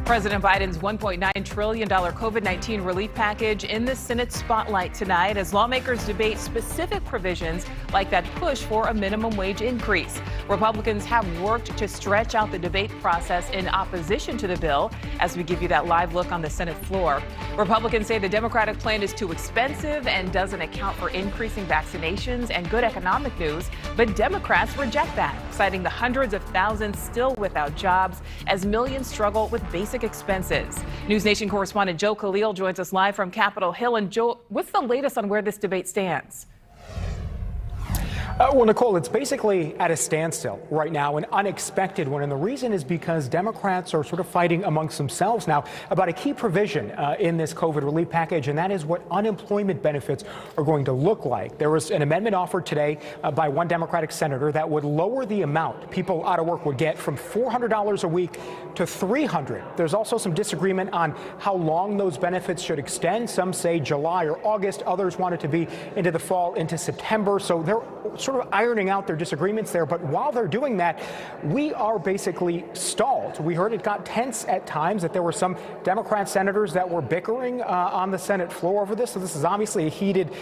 President Biden's $1.9 trillion COVID-19 relief package in the Senate spotlight tonight as lawmakers debate specific provisions like that push for a minimum wage increase. Republicans have worked to stretch out the debate process in opposition to the bill as we give you that live look on the Senate floor. Republicans say the Democratic plan is too expensive and doesn't account for increasing vaccinations and good economic news, but Democrats reject that, citing the hundreds of thousands still without jobs as millions struggle with basic expenses. NewsNation correspondent Joe Khalil joins us live from Capitol Hill. And Joe, what's the latest on where this debate stands? Well, Nicole, it's basically at a standstill right now, an unexpected one. And the reason is because Democrats are sort of fighting amongst themselves now about a key provision in this COVID relief package, and that is what unemployment benefits are going to look like. There was an amendment offered today by one Democratic senator that would lower the amount people out of work would get from $400 a week to $300. There's also some disagreement on how long those benefits should extend. Some say July or August. Others want it to be into the fall, into September. So they're sort of ironing out their disagreements there. But while they're doing that, we are basically stalled. We heard it got tense at times, that there were some Democrat senators that were bickering on the Senate floor over this. So this is obviously a heated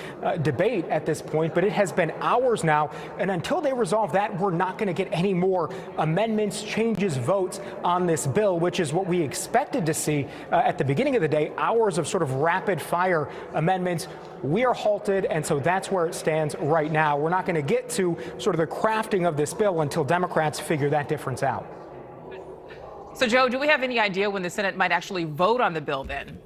debate at this point, but it has been hours now. And until they resolve that, we're not going to get any more amendments, changes, votes on this bill, which is what we expected to see at the beginning of the day. Hours of sort of rapid fire amendments. We are halted, and so that's where it stands right now. We're not going to get to sort of the crafting of this bill until Democrats figure that difference out. So, Joe, do we have any idea when the Senate might actually vote on the bill then?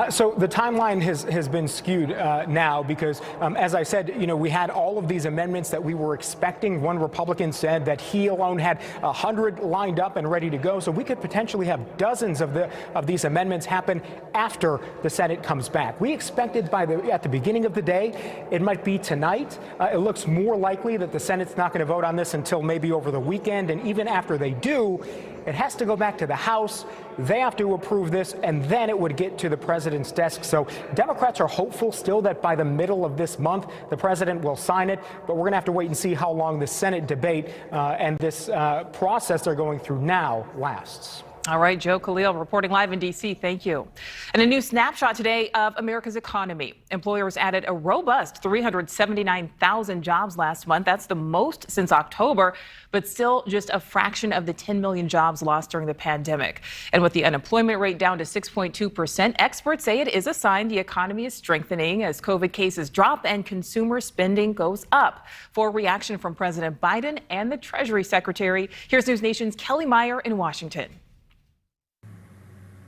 So the timeline has been skewed now because, as I said, we had all of these amendments that we were expecting. One Republican said that he alone had 100 lined up and ready to go. So we could potentially have dozens of these amendments happen after the Senate comes back. We expected at the beginning of the day, it might be tonight. It looks more likely that the Senate's not going to vote on this until maybe over the weekend. And even after they do, it has to go back to the House. They have to approve this, and then it would get to the president's desk. So Democrats are hopeful still that by the middle of this month, the president will sign it. But we're going to have to wait and see how long the Senate debate and this process they're going through now lasts. All right, Joe Khalil reporting live in D.C. Thank you. And a new snapshot today of America's economy. Employers added a robust 379,000 jobs last month. That's the most since October, but still just a fraction of the 10 million jobs lost during the pandemic. And with the unemployment rate down to 6.2%, experts say it is a sign the economy is strengthening as COVID cases drop and consumer spending goes up. For a reaction from President Biden and the Treasury Secretary, here's NewsNation's Kelly Meyer in Washington.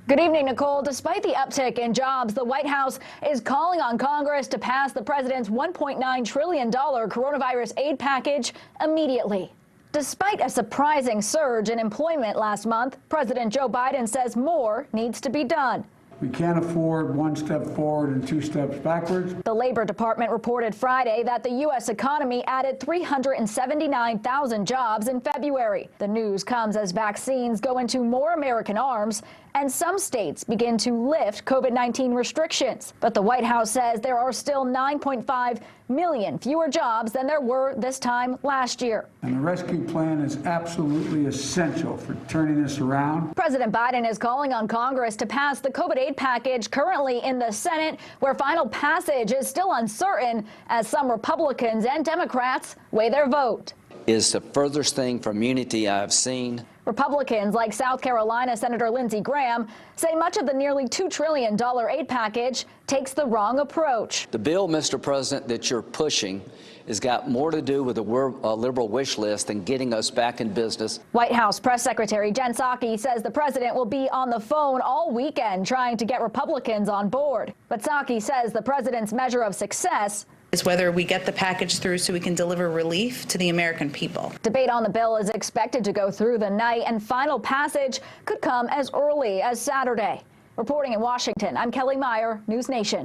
Good evening, Nicole. Despite the uptick in jobs, the White House is calling on Congress to pass the president's $1.9 trillion coronavirus aid package immediately. Despite a surprising surge in employment last month, President Joe Biden says more needs to be done. We can't afford one step forward and two steps backwards. The Labor Department reported Friday that the U.S. economy added 379,000 jobs in February. The news comes as vaccines go into more American arms and some states begin to lift COVID-19 restrictions. But the White House says there are still 9.5 million fewer jobs than there were this time last year. And the rescue plan is absolutely essential for turning this around. President Biden is calling on Congress to pass the COVID aid package currently in the Senate, where final passage is still uncertain as some Republicans and Democrats weigh their vote. Is the furthest thing from unity I've seen. Republicans like South Carolina Senator Lindsey Graham say much of the nearly $2 trillion aid package takes the wrong approach. The bill, Mr. President, that you're pushing has got more to do with a liberal wish list than getting us back in business. White House Press Secretary Jen Psaki says the president will be on the phone all weekend trying to get Republicans on board. But Psaki says the president's measure of success is whether we get the package through so we can deliver relief to the American people. Debate on the bill is expected to go through the night, and final passage could come as early as Saturday. Reporting in Washington, I'm Kelly Meyer, NewsNation.